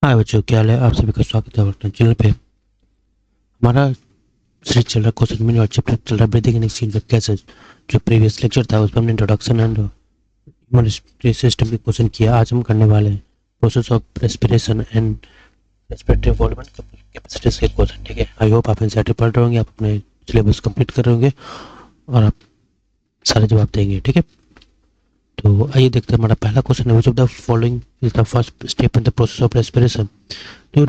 हाय बच्चों, क्या हाल है? आप सभी का स्वागत है अपने चैनल पे। हमारा सीरीज चल रहा है क्वेश्चन मिनी और चैप्टर चल रहा है breathing and exchange of gases. जो प्रीवियस लेक्चर था उस पर हमने इंट्रोडक्शन एंड ह्यूमन सिस्टम के क्वेश्चन किया। आज हम करने वाले हैं process of respiration and respiratory volume and capacities के क्वेश्चन। ठीक है, आई होप आप एनसीईआरटी पढ़ रहे होंगे, आप अपने सिलेबस कंप्लीट कर रहे होंगे और आप सारे जवाब देंगे। ठीक है, तो आइए देखते हैं। हमारा पहला क्वेश्चन है, which of the following is the first step in the process of respiration. तो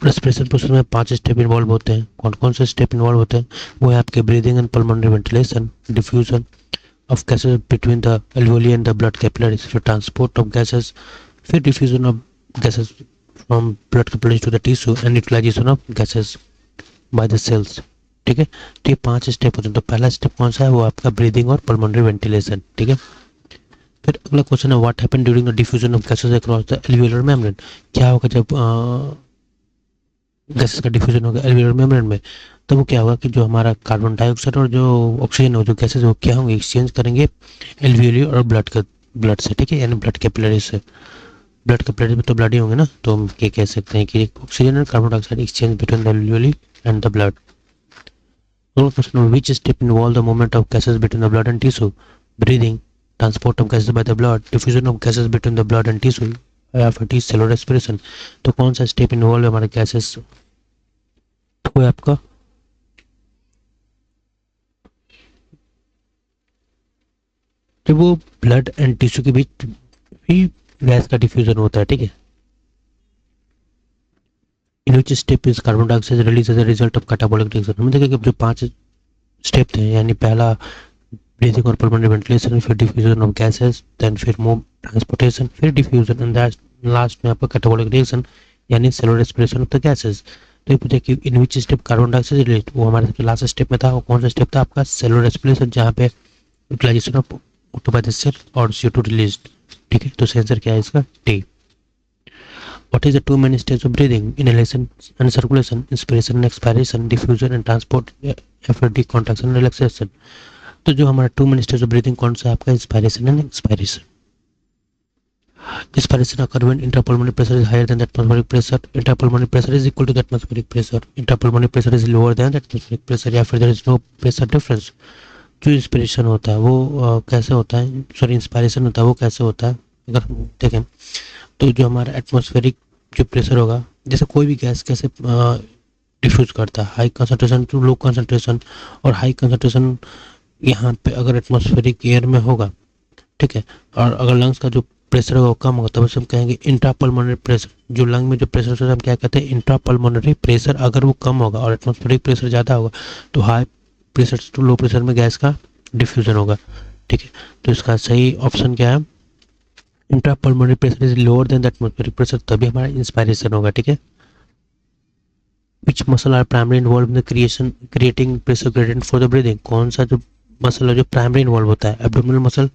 रेस्पिरेशन प्रोसेस में 5 स्टेप इन्वॉल्व होते हैं। कौन कौन से स्टेप इन्वॉल्व होते हैं? वो है आपके breathing and pulmonary ventilation, diffusion of gases between the alveoli and the blood capillaries, फिर ट्रांसपोर्ट ऑफ गैसेस, फिर diffusion of gases from blood capillaries to the tissue and utilisation of gases by the cells. ठीक है, तो ये 5 step होते हैं। तो पहला स्टेप कौन सा है? वो आपका ब्रीदिंग और पल्मोनरी वेंटिलेशन। ठीक है, फिर अगला क्वेश्चन है, what happen during the diffusion of gases across the alveolar membrane. क्या होगा जब गैसेस का डिफ्यूजन होगा एल्वियोलर मेम्ब्रेन में? तो वो क्या होगा कि जो हमारा कार्बन डाइऑक्साइड और जो ऑक्सीजन हो, जो गैसेस वो क्या होंगे, एक्सचेंज करेंगे एल्वियोली और ब्लड से। ठीक है, यानी ब्लड कैपिलरी से। ब्लड कैपिलरी में तो ब्लड ही होंगे ना, तो हम ये कह सकते हैं कि oxygen and carbon dioxide exchange between the alveoli and the blood. Question, which step involve the movement of gases between the blood and tissue? Breathing, transport of gases by the blood, diffusion of gases between the blood and tissue या फिर T cellular respiration. तो कौन सा step involve है हमारे gases? तो आपका जब वो ब्लड एंड टिश्यू के बीच भी गैस का डिफ्यूजन होता है। ठीक है, in which step is carbon dioxide release as a result of catabolic reaction. हम देखेंगे जो 5 स्टेप थे, यानी पहला ब्रीथिंग और पल्मोनरी वेंटिलेशन, फिर डिफ्यूजन ऑफ गैसेस, देन फिर मूव ट्रांसपोर्टेशन, फिर डिफ्यूजन एंड लास्ट में आपका कैटाबोलिक रिएक्शन यानी cellular respiration of the gases. तो ये देखिए, in which step carbon dioxide release, वो हमारे सबसे लास्ट स्टेप में था। वो कौन सा स्टेप था? आपका सेलुलर रेस्पिरेशन, जहाँ पे utilisation of O2 by the cell और CO2 रिलीज्ड। ठीक है, तो आंसर क्या है इसका? T. What is the two main stages of breathing? Inhalation and circulation, inspiration and expiration, diffusion and transport, या फिर decontraction and relaxation। तो जो हमारा two main stage of breathing कौन सा है आपका? Inspiration and expiration. Inspiration occurs when intrapulmonary pressure is higher than the atmospheric pressure. Intrapulmonary pressure is equal to the atmospheric pressure. Intrapulmonary pressure is lower than the atmospheric pressure, या फिर there is no pressure difference। जो inspiration होता है वो कैसे होता है, sorry inspiration होता है वो कैसे होता है? अगर हम देखें तो जो हमारा एटमॉस्फेरिक जो प्रेशर होगा, जैसे कोई भी गैस कैसे डिफ्यूज करता है, high concentration to low concentration. और हाई कंसंट्रेशन यहाँ पे अगर एटमॉस्फेरिक एयर में होगा, ठीक है, और अगर लंग्स का जो प्रेशर होगा वो कम होगा, तब हम कहेंगे इंट्रापल्मोनरी प्रेशर। जो लंग में जो प्रेशर होता है हम क्या कहते हैं? Intrapulmonary pressure. अगर वो कम होगा और एटमॉस्फेरिक प्रेशर ज़्यादा होगा तो high pressure to low pressure में गैस का डिफ्यूजन होगा। ठीक है, तो इसका सही ऑप्शन क्या है? Intrapulmonary pressure is lower than the atmospheric pressure, तभी हमारा इंस्पायरेशन होगा। ठीक है, which muscle are primary involve in the creating pressure gradient for the breathing. कौन सा जो मसल है जो प्राइमरी इन्वॉल्व होता है? Abdominal muscle,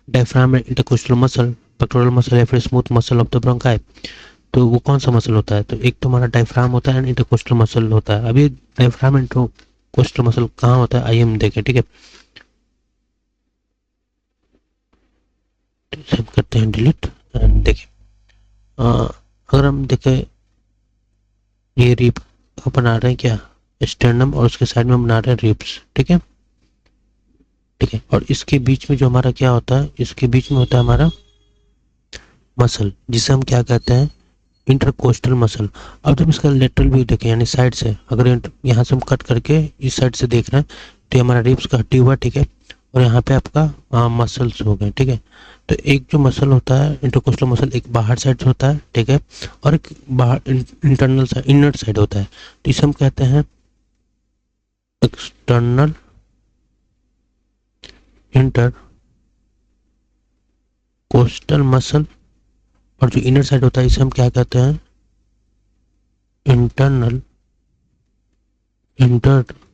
diaphragm, intercostal muscle, pectoral muscle या फिर smooth muscle of the bronchi. तो वो कौन सा मसल होता है? तो एक तो हमारा डायफ्राम होता है एंड इंटरकोस्टल मसल होता है। अभी डायफ्राम इंटरकोस्टल मसल कहाँ होता है आइए हम देखें। ठीक है, तो हम करते हैं डिलीट एंड देखें। अगर हम देखें ये रिप बना रहे हैं क्या? स्टर्नम, और उसके साइड में बना रहे हैं रिप्स। ठीक है, ठीक है, और इसके बीच में जो हमारा क्या होता है? इसके बीच में होता है हमारा मसल, जिसे हम क्या कहते हैं? Intercostal muscle. अब जब इसका लेटरल व्यू देखें, यानी साइड से, अगर यहाँ से हम कट करके इस साइड से देख रहे हैं तो हमारा रिप्स का हड्डी हुआ। ठीक है, और यहाँ पे आपका मसल्स हो गए। ठीक है, तो एक जो मसल होता है इंटरकोस्टल मसल, एक बाहर साइड होता है, ठीक है, और एक बाहर इंटरनल साइड, इनर साइड होता है। तो इसे हम कहते हैं एक्सटर्नल इंटरकोस्टल मसल। और जो इनर साइड होता है इसे हम क्या कहते हैं? Internal intercostal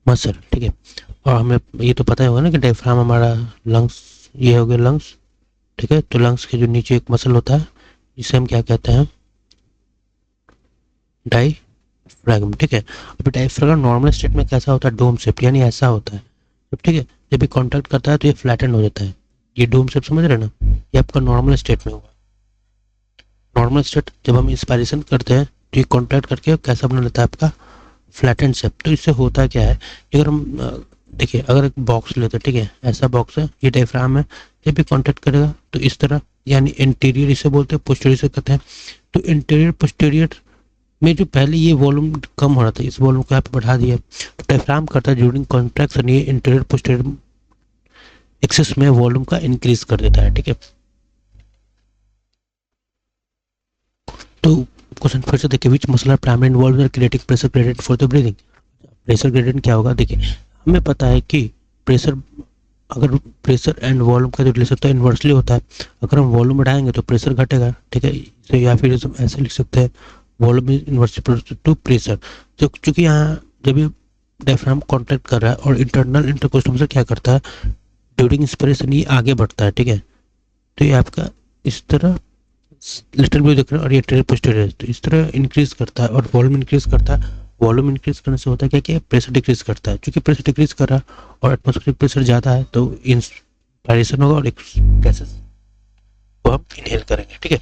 muscle. ठीक है, और हमें ये तो पता ही होगा ना कि डायफ्राम हमारा लंग्स, ये हो गया लंग्स। ठीक है, तो लंग्स के जो नीचे एक मसल होता है जिसे हम क्या कहते हैं? डायफ्रागम। ठीक है, अभी डायफ्रागम नॉर्मल स्टेट में कैसा होता है? डोम शेप, यानी ऐसा होता है। ठीक है, जब भी कॉन्टैक्ट करता है तो ये फ्लैटन हो जाता है। ये डोम शेप समझ रहे हैं ना, ये आपका नॉर्मल स्टेट में हुआ। नॉर्मल स्टेट जब हम इंस्पायरेशन करते हैं तो ये कॉन्ट्रैक्ट करके कैसा बना लेता है आपका फ्लैटेंड शेप। तो इससे होता क्या है कि अगर हम देखिए अगर एक बॉक्स लेते हैं, ठीक है, ऐसा बॉक्स है, ये डायफ्राम है, जब भी कॉन्टैक्ट करेगा तो इस तरह, यानी इंटीरियर इसे बोलते हैं, पोस्टीरियर इसे कहते हैं। तो इंटीरियर पोस्टीरियर में जो पहले ये वॉल्यूम कम हो रहा था, इस वॉल्यूम को यहाँ पे बढ़ा दिया, तो डायफ्राम करता है ड्यूरिंग कॉन्ट्रैक्शन ये इंटीरियर पोस्टीरियर एक्सिस में वॉल्यूम का इंक्रीज कर देता है, ठीक है। तो क्वेश्चन फिर से देखिए, which muscle are primary involve in creating pressure gradient for the breathing. Pressure gradient क्या होगा, देखिए हमें पता है कि प्रेशर, अगर प्रेशर एंड वॉल्यूम का जो रिलेशन होता है इन्वर्सली होता है। अगर हम वॉल्यूम बढ़ाएंगे तो प्रेशर घटेगा, ठीक है। तो या फिर हम ऐसे लिख सकते हैं, volume is inversely to pressure. तो चूंकि यहाँ जब ये डायफ्राम कॉन्ट्रैक्ट कर रहा है और इंटरनल इंटरकोस्टल मसल क्या करता है, ड्यूरिंग इंस्पिरेशन ये आगे बढ़ता है, ठीक है। तो ये आपका इस तरह लिटिल व्यू देख रहे हैं और ये टेरियर पोस्टीरियर, तो इस तरह इंक्रीज करता है और वॉल्यूम इंक्रीज करता है। वॉल्यूम इंक्रीज करने से होता है क्या कि प्रेशर डिक्रीज करता है। क्योंकि प्रेशर डिक्रीज कर रहा है और एटमॉस्फेरिक प्रेशर ज़्यादा है तो इंस्पायरेशन होगा और गैसेस को हम इनहेल करेंगे, ठीक है।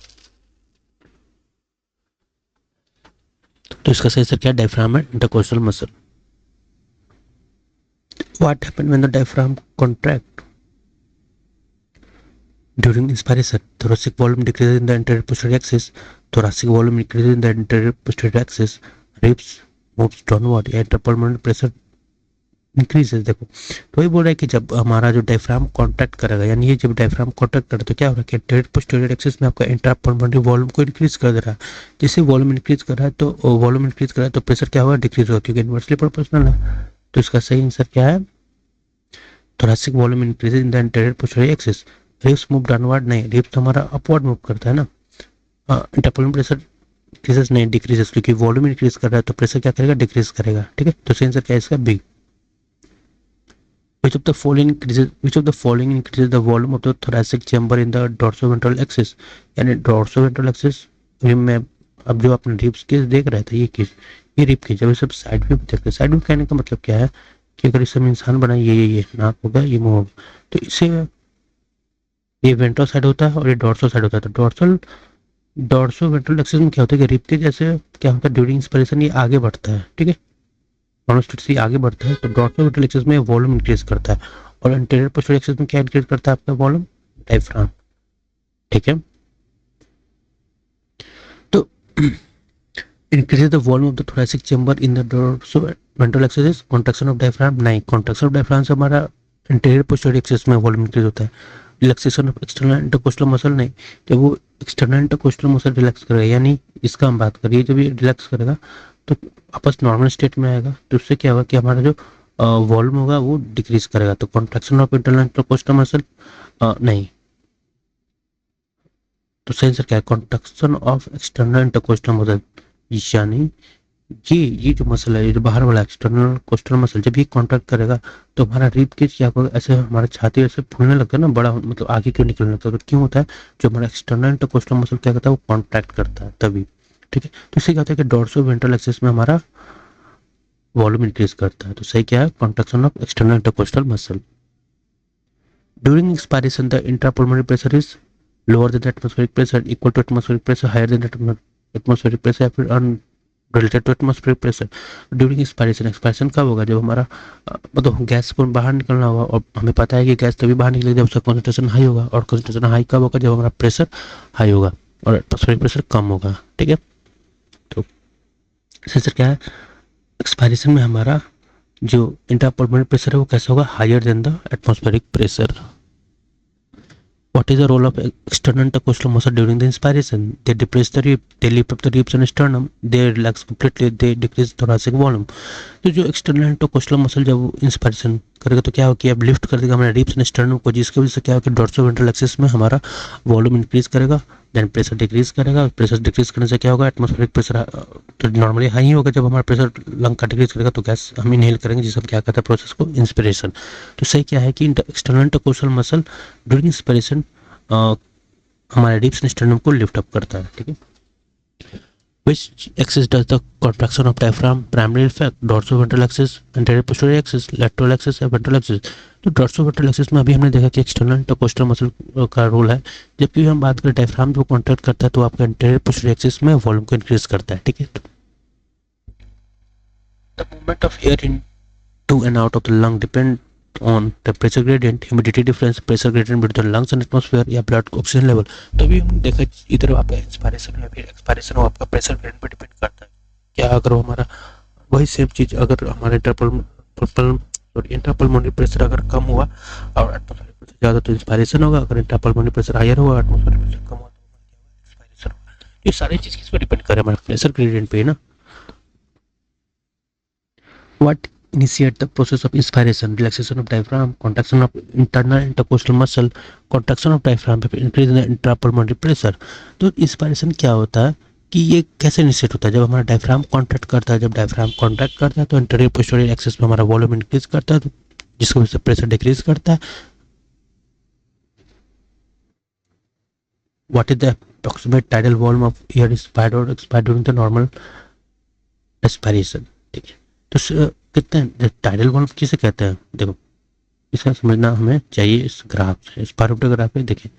तो इसका सही आंसर क्या है, डायफ्राम है intercostal muscle. What happen when the diaphragm contract during inspiration? Thoracic volume decreases in the anterior posterior axis. Thoracic volume increases in the anterior posterior axis. Ribs moves downward. Interpulmonary pressure increases. देखो तो वही बोल रहा है कि जब हमारा जो डायफ्राम कॉन्टैक्ट करेगा, यानी ये जब डायफ्राम कॉन्टैक्ट करे तो क्या हो रहा है कि एंटीरियर पोस्टीरियर एक्सिस में आपका इंट्रापल्मोनरी वॉल्यूम को इंक्रीज कर दे रहा है। जैसे वॉल्यूम इंक्रीज कर रहा है तो वॉल्यूम इंक्रीज कर रहा है तो प्रेशर क्या होगा, डिक्रीज होगा, क्योंकि इनवर्सली प्रोपोर्शनल है। तो इसका सही आंसर क्या है, thoracic volume increases in the anterior posterior axis. Ribs move downward नहीं, रिब्स हमारा अपवर्ड मूव करता है ना। इंटरपल्मोनरी प्रेशर इंक्रीजेस नहीं, डिक्रीजेस, क्योंकि वॉल्यूम इंक्रीज कर रहा है तो प्रेशर क्या करेगा, डिक्रीज करेगा, ठीक है। तो सही आंसर क्या है इसका, B. Which of the following increases the volume of the thoracic chamber in the dorsoventral axis? यानी dorsoventral axis में अब जो अपने रिब्स केस देख रहा था, ये रिब केस, जब सब साइड व्यू देख रहे, साइड व्यू कहने का मतलब क्या है कि अगर इस इंसान बना, ये नाक होगा, ये मुंह होगा, तो इससे ये वेंट्रल साइड होता है और ये डॉर्सल साइड होता है। तो डॉर्सो वेंट्रल एक्सिस में क्या होता है कि रिब के जैसे क्या होता है, ड्यूरिंग इंस्पिरेशन ये आगे बढ़ता है, ठीक है, कॉन्स्टेंट से आगे बढ़ता है। तो डॉर्सल वेंट्रल एक्सिस में वॉल्यूम इंक्रीज करता है और इंटीरियर पोस्टीरियर एक्सिस में क्या इंक्रीज करता है आपका वॉल्यूम, डायफ्राम, ठीक है। तो increases the volume of the thoracic chamber in the dorsoventral axis is contraction of diaphragm, नहीं, contraction of diaphragm से हमारा इंटीरियर पोस्टीरियर एक्सिस में वॉल्यूम इंक्रीज होता है। Relaxation of external intercostal muscle नहीं, जब वो एक्सटर्नल इंटरकोस्टल मसल रिलैक्स करेगा, यानी इसका हम बात करिए, जब ये रिलैक्स करेगा तो वापस नॉर्मल स्टेट में आएगा, तो उससे क्या होगा कि हमारा जो वॉल्यूम होगा वो डिक्रीज करेगा। तो contraction of internal intercostal muscle नहीं, तो सही आंसर क्या है, contraction of external intercostal muscle. यानी ये जो मसल है, ये जो बाहर वाला एक्सटर्नल कोस्टल मसल जब ये कॉन्ट्रैक्ट करेगा तो हमारा रिब केज क्या होगा, ऐसे हमारा छाती ऐसे फूलने लगता है ना, बड़ा मतलब आगे क्यों निकलने लगता है, तो क्यों होता है, जो हमारा एक्सटर्नल इंटरकोस्टल मसल क्या करता है, वो कॉन्ट्रैक्ट करता है तभी, ठीक है। तो इससे क्या होता है कि डॉर्सो वेंट्रल एक्सिस में हमारा वॉल्यूम इंक्रीज करता है। तो सही क्या है, contraction of external intercostal muscle. During expiration the intrapulmonary pressure is lower than atmospheric pressure, equal to atmospheric pressure, higher than atmospheric pressure, या फिर related to atmospheric pressure. During expiration, expiration कब होगा, जब हमारा मतलब गैस को बाहर निकलना होगा, और हमें पता है कि गैस तभी बाहर निकलेगी जब उसका कॉन्सेंट्रेशन हाई होगा, और कॉन्सेंट्रेशन हाई कब होगा, जब हमारा प्रेशर हाई होगा और एटमॉस्फेरिक प्रेशर कम होगा, ठीक है। तो सेंसर क्या है, एक्सपायरेशन में हमारा जो इंट्रापल्मोनरी प्रेशर है वो कैसा होगा, higher than the atmospheric pressure. What is the role of external intercostal muscle during the inspiration? They depress the rib, they lift up the ribs and sternum, they relax completely, they decrease thoracic volume. तो जो external intercostal muscle जब inspiration करेगा तो क्या होगा कि अब lift कर देगा हमारे रिब्स एंड स्टर्नम को, जिसकी वजह से क्या होगा कि डॉर्सोवेंट्रल एक्सिस में हमारा वॉल्यूम इंक्रीज करेगा, देन प्रेशर डिक्रीज करेगा। प्रेशर डिक्रीज करने से क्या होगा, एटमॉस्फेरिक प्रेशर तो नॉर्मली हाई होगा, जब हमारा प्रेशर लंग का डिक्रीज करेगा तो गैस हम इनहेल करेंगे, जिसे हम क्या कहते हैं प्रोसेस को, इंस्पिरेशन। तो सही क्या है कि external intercostal muscle during inspiration हमारे रिब्स एंड स्टर्नम को लिफ्ट अप करता है, ठीक है। Which axis does the contraction of diaphragm primarily affect? Dorsoventral axis, anterior posterior axis, lateral axis या ventral axis? तो dorsoventral axis में अभी हमने देखा कि एक्सटर्नल इंटरकोस्टल मसल का रोल है, जबकि हम बात करें डायफ्राम जो कॉन्ट्रैक्ट करता है तो आपका एंटेरियर पोस्टीरियर एक्सिस में वॉल्यूम को इंक्रीज करता है, ठीक है। The movement of air into and out of the lung depend on temperature gradient, humidity difference, pressure gradient between lungs and atmosphere या ब्लड ऑक्सीजन लेवल। तो अभी हम देखा इधर आपका इंस्पायरेशन या फिर एक्सपायरेशन आपका प्रेशर ग्रेडियंट पे डिपेंड करता है। क्या अगर वो हमारा वही सेम चीज अगर हमारे इंट्रापल्मोनरी प्रेशर अगर कम हुआ और एटमॉस्फेरिक प्रेशर ज़्यादा तो इंस्पायरेशन होगा, अगर इंट्रापल्मोनरी प्रेशर हायर हुआ एटमॉस्फेरिक प्रेशर कम हुआ तो एक्सपायरेशन होगा। ये सारी चीज़ किस पे डिपेंड कर रहा है? हमारे प्रेशर ग्रेडियंट पे ना। What initiate the process of inspiration? Relaxation of diaphragm, contraction of internal intercostal muscle, contraction of diaphragm, increase in the intrapulmonary pressure। तो इंस्पायरेशन क्या होता है कि ये कैसे इनिशिएट होता है? जब हमारा डायफ्राम कॉन्ट्रैक्ट करता है, जब डायफ्राम कॉन्ट्रैक्ट करता है तो इंटीरियर पोस्टीरियर एक्सिस में हमारा वॉल्यूम इंक्रीज करता है, जिसकी वजह से प्रेशर डिक्रीज करता है। What is the approximate tidal volume of air inspired और expired during the normal respiration, ठीक है। तो कितने टाइडल वॉल्यूम किसे कहते हैं? देखो इसका समझना हमें चाहिए इस ग्राफ से, इस पारोग्राफ पे देखें।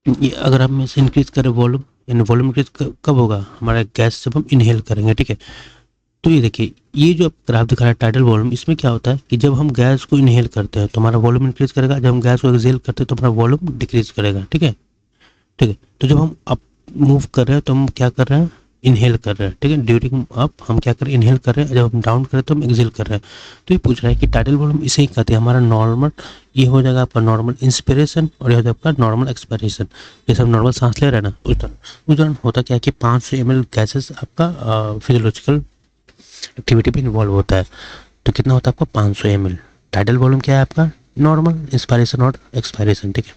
ये अगर हम इसे इंक्रीज करें वॉल्यूम, यानी वॉल्यूम इंक्रीज कब होगा? हमारा गैस जब हम इनहेल करेंगे, ठीक है। तो ये देखिए ये जो ग्राफ दिखा रहा है टाइडल वॉल्यूम, इसमें क्या होता है कि जब हम गैस को इनहेल करते हैं तो हमारा वॉल्यूम इंक्रीज करेगा, जब हम गैस को एक्सहेल करते हैं तो हमारा वॉल्यूम डिक्रीज करेगा, ठीक है। ठीक है, तो जब हम अप मूव कर रहे हैं तो हम क्या कर रहे हैं? इनहेल कर रहे हैं, ठीक है। ड्यूरिंग अप हम क्या कर रहे हैं? इनहेल कर रहे हैं, जब हम डाउन कर रहे हैं तो हम एक्सहेल कर रहे हैं। तो ये पूछ रहा है कि टाइडल वॉल्यूम इसे ही कहते हैं हमारा नॉर्मल, ये हो जाएगा आपका नॉर्मल इंस्पिरेशन और ये हो जाएगा आपका नॉर्मल एक्सपायरेशन। जैसे हम नॉर्मल सांस ले रहे हैं ना, उस दौरान होता क्या है कि 500 ml गैसेस आपका फिजियोलॉजिकल एक्टिविटी में इन्वॉल्व होता है। तो कितना होता है आपका? 500 ml। टाइडल वॉल्यूम क्या है आपका? नॉर्मल इंस्पायरेशन और एक्सपायरेशन, ठीक है।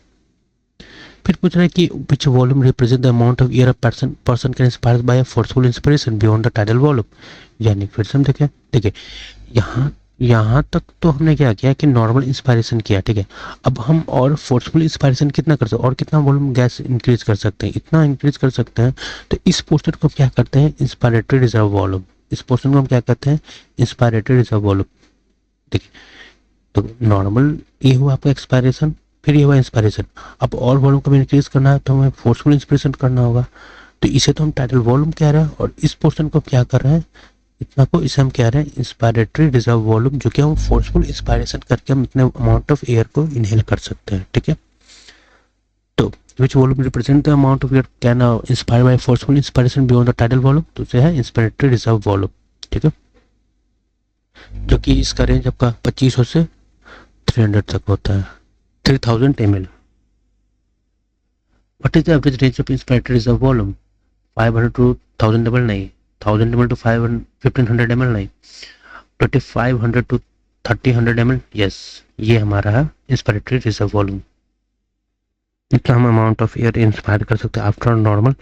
फिर पूछ रहा है कि which volume represent the amount of air person can inspire by forceful inspiration beyond the tidal volume. यानी फिर से हम देखें, देखिए यहाँ यहाँ तक तो हमने क्या किया कि नॉर्मल इंस्पायरेशन किया, ठीक है। अब हम और फोर्सफुल इंस्पायरेशन कितना कर सकते हैं और कितना वॉल्यूम गैस इंक्रीज कर सकते हैं? इतना इंक्रीज कर सकते हैं। तो इस पोर्शन को क्या करते हैं? Inspiratory reserve volume. इस पोर्शन को हम क्या कहते हैं? Inspiratory reserve volume. देखिए तो नॉर्मल ये हुआ आपका एक्सपायरेशन, फिर ये हुआ इंस्पायरेशन। अब और वॉल्यूम को इंक्रीज करना है तो हमें फोर्सफुल इंस्पिरेशन करना होगा। तो इसे तो हम टाइडल वॉल्यूम कह रहे हैं और इस पोर्शन को क्या कर रहे हैं? इतना को इसे हम कह रहे हैं इंस्पायरेटरी रिजर्व वॉल्यूम, जो कि हम फोर्सफुल इंस्पायरेशन करके हम इतने अमाउंट ऑफ एयर को इनहेल कर सकते हैं, ठीक है। तो which volume represent the amount of air can inspire by forceful inspiration beyond the tidal volume, तो इसे है इंस्पायरेटरी रिजर्व वॉल्यूम, ठीक है। जो कि इसका रेंज आपका 2500 से 300 तक होता है, 3000 ml। What is the average range of inspiratory reserve volume? 500 to 1000 ml नहीं, 1000 ml to 1500 ml नहीं, 2500 to 3000 ml, यस ये हमारा है इंस्पायरेटरी रिजर्व वॉल्यूम। इतना हम अमाउंट ऑफ एयर इंस्पायर कर सकते हैं आफ्टर नॉर्मल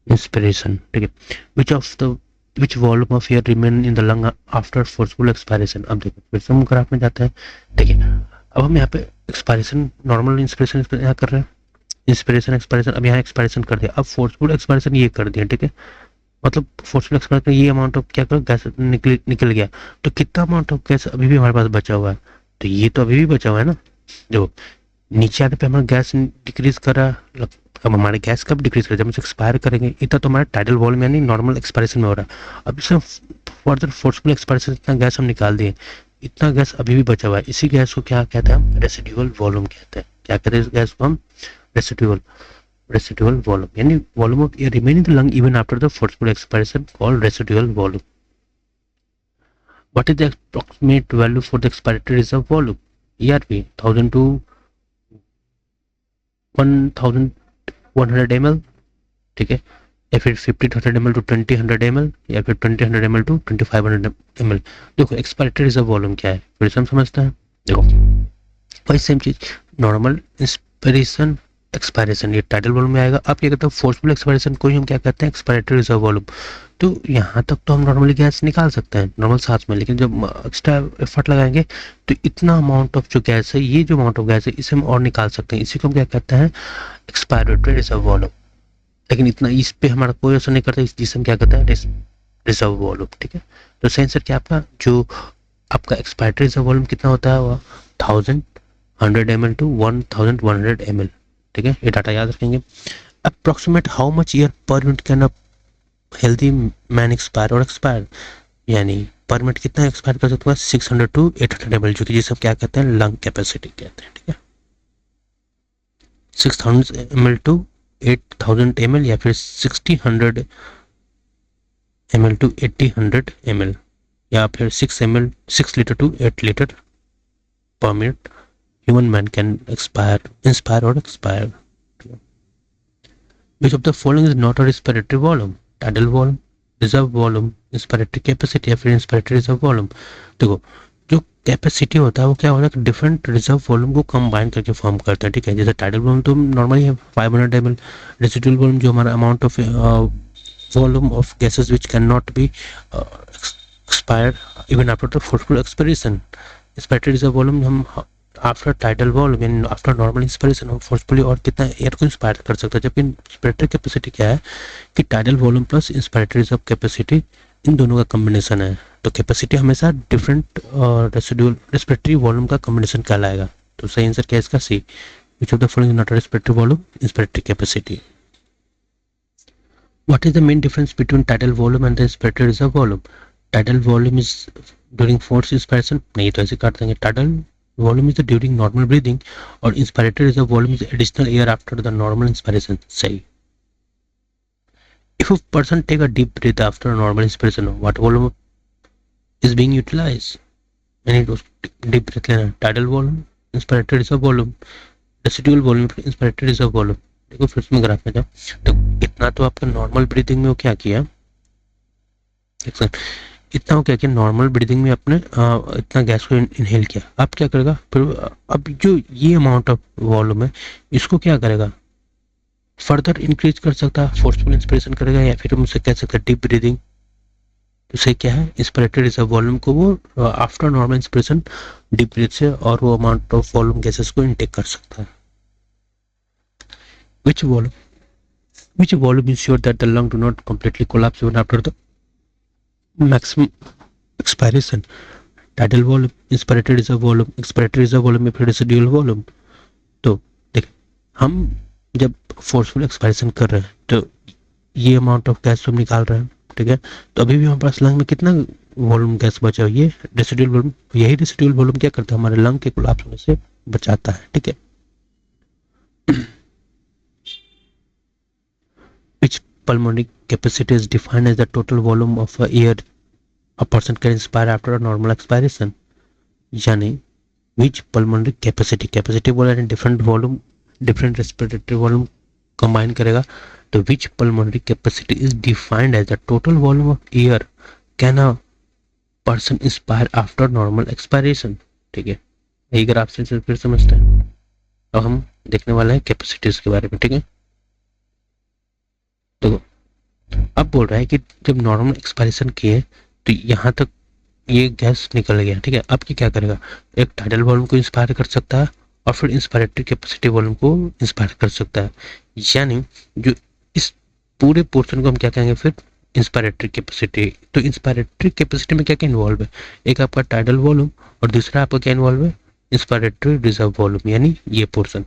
इंस्पिरेशन, ठीक है। Which volume of air remain in the lung after forceful expiration. अब देखो फिर से हम ग्राफ में जाते हैं, देखिए अब हम यहाँ पे एक्सपायरेशन नॉर्मल इंस्पिरेशन यहाँ कर रहे हैं, इंस्पिरेशन एक्सपायरेशन, अब यहाँ एक्सपायरेशन कर दिया, अब फोर्सफुल एक्सपायरेशन ये कर दिया, ठीक है। मतलब फोर्सफुल एक्सपायरेशन ये अमाउंट ऑफ क्या करो गैस निकल गया। तो कितना अमाउंट ऑफ गैस अभी भी हमारे पास बचा हुआ है? तो ये तो अभी भी बचा हुआ है ना। जो नीचे आने पे हमारा गैस डिक्रीज कर रहा है, अब हमारे गैस कब डिक्रीज कर, जब हम एक्सपायर करेंगे, इतना तो हमारा टाइडल वॉल्यूम यानी नॉर्मल एक्सपायरेशन में हो रहा है। अब इसमें फर्दर फोर्सफुल एक्सपायरेशन इतना गैस हम निकाल दिए, इतना गैस अभी भी बचा हुआ है। इसी गैस को क्या कहते हैं? हम रेसिडुअल वॉल्यूम कहते हैं। क्या कहते हैं इस गैस को? हम रेसिडुअल वॉल्यूम, यानी volume of air remain in the lung even after the forceful expiration called residual volume. What is the approximate value for the expiratory reserve volume? ERV 1000 to 1100 ml, ठीक है, या फिर 1500 ml to 2000 ml, या फिर 2000 ml to 2500 ml। देखो expiratory reserve volume क्या है फिर से हम समझते हैं। देखो वही सेम चीज, नॉर्मल इंस्पिरेशन एक्सपायरेशन, ये टाइडल वॉल्यूम में आएगा। अब क्या कहते हैं फोर्सफुल एक्सपायरेशन को ही हम क्या कहते हैं एक्सपायरेटरी रिजर्व वॉल्यूम। तो यहाँ तक तो हम नॉर्मली गैस निकाल सकते हैं नॉर्मल सांस में, लेकिन जब एक्स्ट्रा एफर्ट लगाएंगे तो इतना अमाउंट ऑफ जो गैस है, ये जो अमाउंट ऑफ गैस है इसे हम और निकाल सकते हैं, इसी को हम क्या कहते हैं एक्सपायरेटरी रिजर्व वॉल्यूम। लेकिन इतना इस पे हमारा कोई असर नहीं करता, जिसे हम क्या कहते हैं रिजर्व वॉल्यूम। ठीक है, तो सही आंसर क्या आपका जो आपका एक्सपायरेटरी रिजर्व वॉल्यूम कितना होता है वो 1100 ml टू 1100 ml। ठीक है, ये डाटा याद रखेंगे। अप्रोक्सीमेट हाउ मच ईयर पर minute can a healthy man expire और एक्सपायर, यानी पर मिनट कितना एक्सपायर कर सकता है 600 टू 800 ml, जो कि जिसे क्या कहते हैं लंग कैपेसिटी कहते हैं। ठीक है, 6000 ml टू 8000 ml या फिर 6000 ml टू 8000 ml या फिर 6 litre to 8 litre per minute human man can inspire or expire. Which of the following is not a respiratory volume? Tidal volume, reserve volume, inspiratory capacity या फिर inspiratory reserve volume। देखो जो capacity होता है वो क्या होता है डिफरेंट रिजर्व वॉल्यूम को कंबाइन करके फॉर्म करता है। ठीक है, जैसे टाइडल वॉल्यूम तो नॉर्मली है 500 ml, रेसिडुअल वॉल्यूम जो हमारा amount of volume of gases which can not be expire even after the forceful expiration. Inspiratory reserve volume हम आफ्टर टाइडल वॉल्यूम यानी आफ्टर नॉर्मल इंस्पायरेशन हम फोर्सफुली और कितना air को इंस्पायर कर सकता है, जबकि इंस्पायरेटरी कैपेसिटी क्या है कि tidal volume plus inspiratory reserve capacity इन दोनों का कॉम्बिनेशन है। तो कैपेसिटी हमेशा डिफरेंट रेसिडुअल रेस्पिरेटरी वॉल्यूम का कॉम्बिनेशन कहलाएगा। तो सही आंसर क्या है इसका C, which of the following not respiratory volume inspiratory capacity. What is the main difference between tidal volume and the inspiratory reserve volume? Tidal volume is during forced inspiration, नहीं तो ऐसे काट देंगे। Tidal volume is the during normal breathing और inspiratory reserve volume is additional air after the normal inspiration। सही। If a person take a deep breath after a normal inspiration, what volume is being utilized? यानी deep breath लेना, tidal volume, inspiratory reserve volume, residual volume, inspiratory reserve volume। देखो फिर से मैं graph में जाऊँ तो इतना तो आपका नॉर्मल ब्रीदिंग में वो क्या किया, इतना हो क्या कि नॉर्मल ब्रीदिंग में आपने इतना गैस को इनहेल किया। अब क्या करेगा फिर, अब जो ये अमाउंट ऑफ वॉल्यूम है इसको क्या करेगा फर्दर इंक्रीज कर सकता है, फोर्सफुल इंस्पिरेशन करेगा या फिर हम उसे कह सकते हैं डीप ब्रीदिंग। तो सही क्या है इंस्पिरेटरी रिजर्व वॉल्यूम को वो after normal inspiration deep breath से और वो अमाउंट ऑफ वॉल्यूम गैसेस को इनटेक कर सकता है। Which volume ensure that the lung do not completely collapse even after the maximum expiration? Tidal volume, inspiratory reserve volume, expiratory reserve volume या फिर residual volume। तो देख हम जब फोर्सफुल एक्सपायरेशन कर रहे हैं तो ये अमाउंट ऑफ गैस हम निकाल रहे हैं। ठीक है, तो अभी भी हमारे पास लंग में कितना वॉल्यूम गैस बचा हुआ, ये रेसिडुअल वॉल्यूम। यही रेसिडुअल वॉल्यूम क्या करता है हमारे लंग के कोलैप्स होने से बचाता है। ठीक है, which pulmonary capacity is defined as the total volume of air a person can inspire after a normal expiration। यानी which pulmonary capacity बोला है different volume different respiratory volume combine करेगा, तो which pulmonary capacity is defined as the total volume of air can a person inspire after normal expiration। ठीक है, यही अगर आपसे फिर समझते हैं तो हम देखने वाले हैं कैपेसिटीज के बारे में। ठीक है, तो अब बोल रहा है कि जब नॉर्मल एक्सपायरेशन किए तो यहाँ तक ये गैस निकल गया। ठीक है, अब क्या करेगा एक टाइडल वॉल्यूम को इंस्पायर कर सकता है और फिर इंस्पायरेटरी कैपेसिटी वॉल्यूम को इंस्पायर कर सकता है। यानी जो इस पूरे पोर्शन को हम क्या कहेंगे फिर इंस्पायरेटरी कैपेसिटी। तो इंस्पायरेटरी कैपेसिटी में क्या क्या इन्वॉल्व है, एक आपका टाइडल वॉल्यूम और दूसरा आपका क्या इन्वॉल्व है इंस्पायरेटरी रिजर्व वॉल्यूम, यानी ये पोर्शन।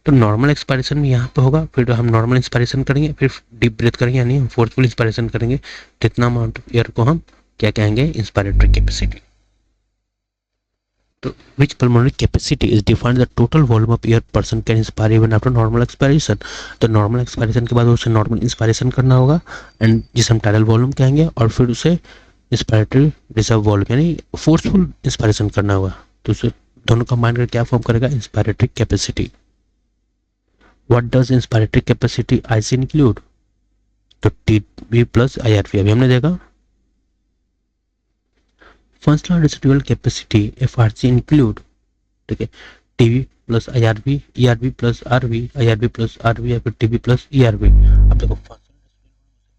तो नॉर्मल एक्सपायरेशन में यहाँ पे होगा, फिर हम नॉर्मल इंस्पायरेशन करेंगे, फिर डीप ब्रीथ करेंगे यानी हम फोर्सफुल इंस्पायरेशन करेंगे, तो इतना अमाउंट ऑफ एयर को हम क्या कहेंगे इंस्पायरेटरी कैपेसिटी। तो which pulmonary capacity is defined the total volume of air person can inspire even after normal expiration। तो नॉर्मल एक्सपायरेशन के बाद उसे नॉर्मल इंस्पायरेशन करना होगा एंड जिसे हम टाइडल वॉल्यूम कहेंगे, और फिर उसे इंस्पायरेटरी रिजर्व वॉल्यूम यानी फोर्सफुल इंस्पायरेशन करना होगा, तो उसे दोनों कंबाइन करके क्या फॉर्म करेगा inspiratory capacity. What does inspiratory capacity IC include, तो टीवी प्लस आईआरवी अभी हमने देखा। Functional residual capacity FRC include, ठीक है, TV plus ERV plus RV, IRV plus RV या फिर TB प्लस ERV। अब देखो फंक्शनल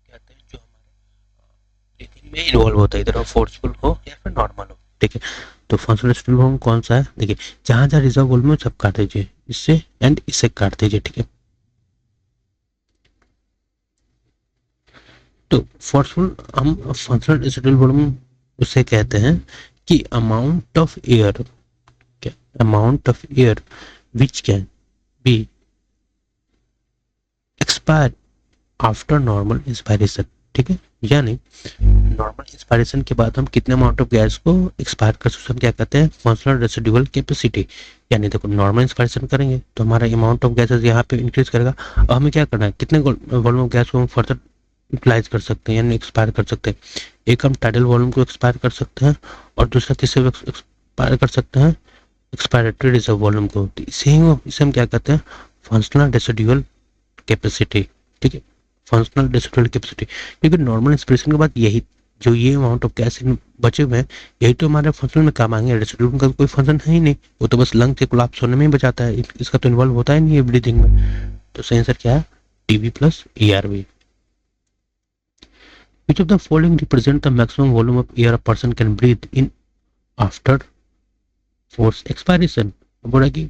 कहते हैं जो हमारे ब्रीथिंग में इन्वॉल्व होता है, इधर फोर्सफुल हो या फिर नॉर्मल हो, ठीक है। तो फंक्शनल रेस्पिरेटरी वॉल्यूम कौन सा है, देखिए जहां जहां रिजर्व वॉल्यूम है सब काट दीजिए, इससे एंड इससे काट दीजिए, ठीक है। तो फोर्सफुल हम फंक्शनल रेस्पिरेटरी वॉल्यूम उसे कहते हैं कि अमाउंट ऑफ एयर, क्या amount of air which can be expire after normal inspiration, ठीक है। यानी नॉर्मल इंस्पायरेशन के बाद हम कितने अमाउंट ऑफ गैस को एक्सपायर कर सकते हैं, क्या कहते हैं फंक्शनल रेसिडुअल कैपेसिटी। यानी देखो नॉर्मल इंस्पायरेशन करेंगे तो हमारा अमाउंट ऑफ गैसेस यहाँ पे इंक्रीज करेगा, और हमें क्या करना है कितने वॉल्यूम ऑफ गैस को हम फर्दर यूटिलाइज कर सकते हैं यानी एक्सपायर कर सकते हैं। एक हम टाइडल वॉल्यूम को एक्सपायर कर सकते हैं और दूसरा किससे एक्सपायर कर सकते हैं, एक्सपायरेटरी रिजर्व वॉल्यूम को। तो इसे हम क्या कहते हैं फंक्शनल रेसिडुअल कैपेसिटी, ठीक है, फंक्शनल रेसिडुअल कैपेसिटी। क्योंकि नॉर्मल इंस्पिरेशन के बाद यही जो ये अमाउंट ऑफ गैस बचे हुए हैं यही तो हमारे फंक्शनल में काम आएंगे। रेसिडुअल का कोई फंक्शन है ही नहीं, वो तो बस लंग के कोलैप्स होने में ही बचाता है, इसका तो इन्वॉल्व होता है नहीं है ब्रीथिंग में। तो सही आंसर क्या है, TB plus ERV। Which of the following represent the maximum volume of air a person can breathe in after forced expiration? बोला कि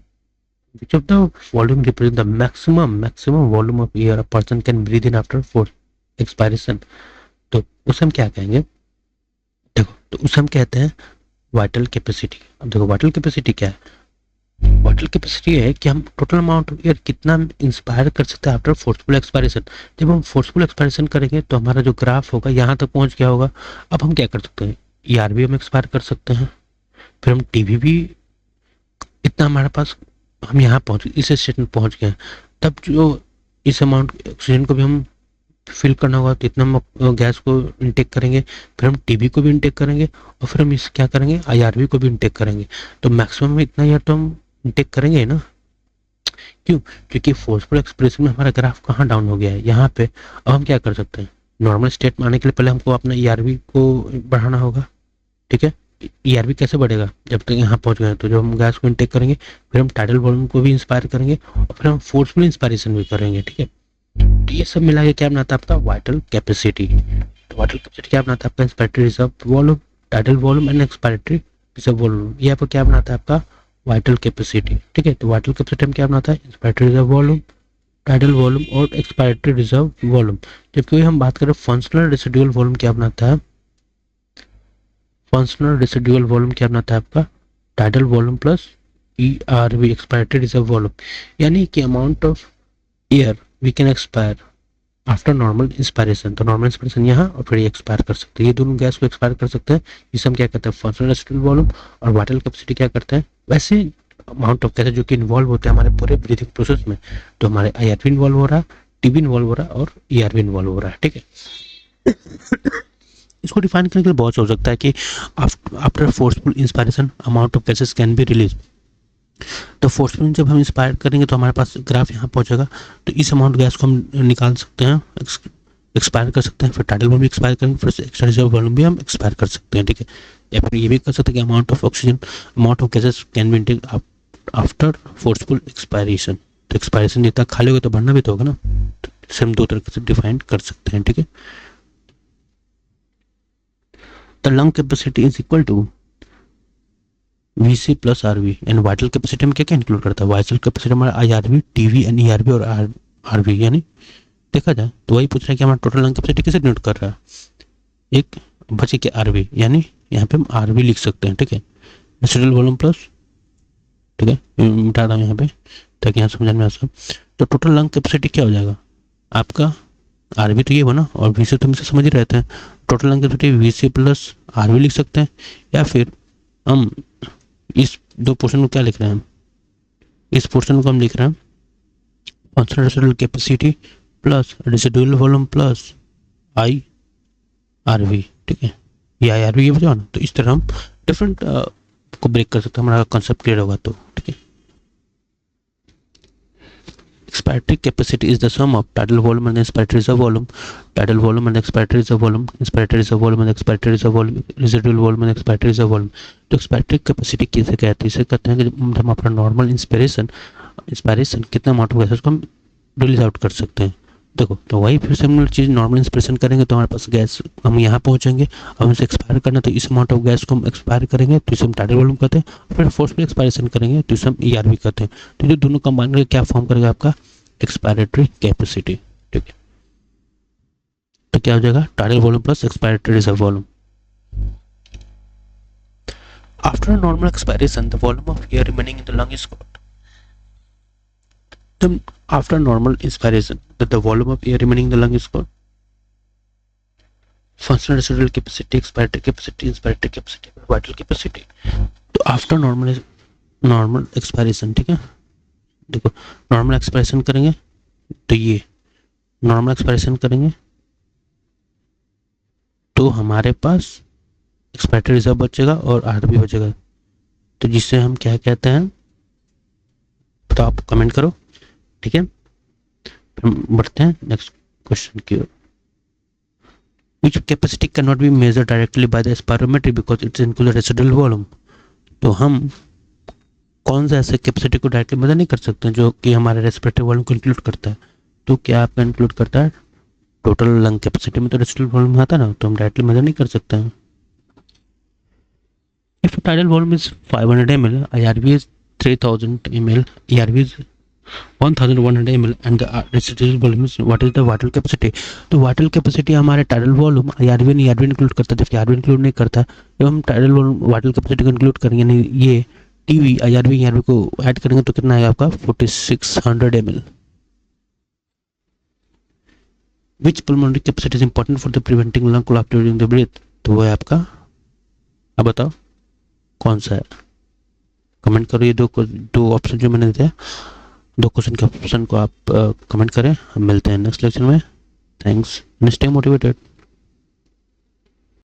which of the following represent the maximum volume of air a person can breathe in after forced expiration? तो उसे हम क्या कहेंगे, देखो तो उसे हम कहते हैं वाइटल कैपेसिटी। अब देखो वाइटल कैपेसिटी क्या है, वाइटल कैपेसिटी है कि हम टोटल अमाउंट ऑफ एयर कितना इंस्पायर कर सकते हैं आफ्टर फोर्सफुल एक्सपायरेशन। जब हम फोर्सफुल एक्सपायरेशन करेंगे तो हमारा जो ग्राफ होगा यहाँ तक पहुँच गया होगा। अब हम क्या कर सकते हैं, ERV हम एक्सपायर कर सकते हैं, फिर हम TB भी इतना हमारे पास, हम यहाँ पहुँच इस स्टेट में पहुँच गए, तब जो इस अमाउंट ऑक्सीजन को भी हम फिल करना होगा तो इतना हम गैस को इनटेक करेंगे, फिर हम TB को भी इनटेक करेंगे और फिर हम इस क्या करेंगे IRV को भी इनटेक करेंगे। तो मैक्सिमम में इतना एयर तो हम इनटेक करेंगे ना, क्यों, क्योंकि फोर्सफुल एक्सप्रेशन में हमारा ग्राफ कहाँ डाउन हो गया है यहाँ पे। अब हम क्या कर सकते हैं, नॉर्मल स्टेट में आने के लिए पहले हमको अपना ERV को बढ़ाना होगा, ठीक है। ERV कैसे बढ़ेगा, जब तक यहाँ पहुंच गए तो जो हम गैस को इनटेक करेंगे फिर हम टाइडल वॉल्यूम को भी इंस्पायर करेंगे और फिर हम फोर्सफुल इंस्पायरेशन भी करेंगे, ठीक है। तो ये सब मिला के क्या बनाता है आपका वाइटल कैपेसिटी। तो वाइटल कैपेसिटी क्या बनाता है आपका, inspiratory reserve volume, tidal volume and expiratory reserve volume. ये आपको क्या बनाता है आपका वाइटल कैपेसिटी, ठीक है। तो वाइटल कैपेसिटी में क्या बनाता है, inspiratory reserve volume, tidal volume और एक्सपायरेटरी रिजर्व वॉल्यूम। जबकि हम बात करें फंक्शनल रेसिडुअल वॉल्यूम क्या बनाता है, फंक्शनल रेसिडुअल वॉल्यूम क्या बनाता है आपका tidal volume plus ERV, expiratory reserve volume. यानी कि amount of air we can expire after normal inspiration. तो नॉर्मल इंस्पायरेशन यहाँ और फिर ये एक्सपायर कर सकते हैं, ये दोनों गैस को एक्सपायर कर सकते हैं, जिसे हम क्या कहते हैं फंक्शनल रेसिडुअल वॉल्यूम। और वाइटल कैपेसिटी क्या करते हैं, वैसे अमाउंट ऑफ गैस जो कि इन्वॉल्व होते हैं हमारे पूरे ब्रीथिंग प्रोसेस में। तो हमारे IRV इन्वॉल्व हो रहा है, TB इन्वॉल्व हो रहा है और ERV इन्वॉल्व हो रहा है, ठीक है। इसको डिफाइन करने के लिए बहुत हो सकता है कि after forceful inspiration amount of gases can be release. तो फोर्सफुल जब हम इंस्पायर करेंगे तो हमारे पास ग्राफ यहाँ पहुँचेगा, तो इस अमाउंट गैस को हम निकाल सकते हैं, एक्सपायर कर सकते हैं, फिर टाइडल वॉल्यूम भी एक्सपायर करेंगे, फिर एक्स्ट्रा रिजर्व वॉल्यूम भी हम एक्सपायर कर सकते हैं, ठीक है। या फिर ये भी कर सकते हैं कि amount of oxygen, amount of gases can be intake after forceful expiration. तो एक्सपायरेशन जितना खाली होगा तो भरना भी तो होगा ना, तो इसे हम दो तरीके से डिफाइन कर सकते हैं, ठीक है। The lung capacity is equal to VC plus RV and vital capacity में क्या क्या इंक्लूड करता है, वाइटल कैपेसिटी हमारा IRV, TB एंड ERV और RV। यानी देखा जाए तो वही पूछ रहा है कि हमारा टोटल लंग कैपेसिटी किसे डिनोट कर रहा है, एक बचे के RV, यानी यहाँ पे हम RV लिख सकते हैं, ठीक है। रेसिडुअल वॉल्यूम प्लस, ठीक है, मिटा रहा हूँ यहाँ पे ताकि यहाँ समझने में आ सके। तो टोटल लंग कैपेसिटी क्या हो जाएगा आपका, RV तो ये बना और VC तो हम इसे समझ ही रहते हैं, total lung capacity VC plus RV लिख सकते हैं। या फिर हम इस दो पोर्शन को क्या लिख रहे हैं, इस पोर्शन को हम लिख रहे हैं functional residual capacity plus residual volume plus IRV, ठीक है, ये IRV ये बचा ना। तो इस तरह हम डिफरेंट को ब्रेक कर सकते हैं, हमारा कॉन्सेप्ट क्लियर होगा तो, ठीक है। Expiratory capacity is the sum of tidal volume and expiratory reserve volume. Tidal volume and expiratory reserve volume. Expiratory reserve volume and expiratory reserve volume. Residual volume and expiratory reserve volume. तो expiratory capacity किसे कहते हैं? इसे कहते हैं कि हम अपना नॉर्मल इंस्पिरेशन कितना अमाउंट होगा उसको हम रिलीज आउट कर सकते हैं. देखो तो वही फिर से हम चीज़ नॉर्मल इंस्पिरेशन करेंगे तो हमारे पास गैस हम यहाँ पहुँचेंगे. अब हमसे एक्सपायर करना तो इस अमाउंट ऑफ गैस को हम एक्सपायर करेंगे तो इसे हम टाइडल वॉल्यूम कहते हैं. फिर फोर्सफुल एक्सपायरेशन करेंगे तो इसे हम ERV कहते हैं. तो ये दोनों कंबाइन करके क्या फॉर्म करेगा आपका एक्सपायरेटरी कैपेसिटी. ठीक है, तो क्या हो जाएगा tidal volume plus expiratory reserve volume. After normal expiration, the volume of air remaining in the lung is called. Then after normal inspiration, the volume of air remaining in the lung is called functional residual capacity, expiratory capacity, inspiratory capacity, vital capacity. तो after normal expiration, ठीक है, देखो normal expiration करेंगे तो ये normal expiration करेंगे तो हमारे पास एक्सपायरेटरी रिजर्व बचेगा और RB बचेगा. तो जिससे हम क्या कहते हैं तो आप कमेंट करो. ठीक है, बढ़ते हैं नेक्स्ट क्वेश्चन की ओर. Which capacity cannot be measured directly by the spirometry because it includes residual volume. तो हम कौन सा ऐसे कैपेसिटी को डायरेक्टली मेजर नहीं कर सकते जो कि हमारे रेस्पिरेटरी वॉल्यूम को इंक्लूड करता है. तो क्या आपका इंक्लूड करता है टोटल लंग कैपेसिटी में तो रेसिडुअल वॉल्यूम आता है ना, तो हम डायरेक्टली मेजर नहीं कर सकते हैं. If a tidal volume is 500 ml, IRV is 3000 ml, ERV is 1100 ml and the residual volume is what is the vital capacity. तो vital capacity हमारे tidal volume IRV ने ERV इंक्लूड करता है जबकि RV इंक्लूड नहीं करता. जब हम tidal volume vital capacity को इंक्लूड करेंगे यानी ये TV IRV ERV को ऐड करेंगे तो कितना आएगा आपका 4600 ml. Which pulmonary capacity is important for the preventing lung collapse during the breath. तो वो है आपका, अब बताओ कौन सा है. कमेंट करो ये दो ऑप्शन जो मैंने दिया, दो क्वेश्चन के ऑप्शन को आप कमेंट करें. हम मिलते हैं नेक्स्ट लेक्चर में. Thanks, stay motivated.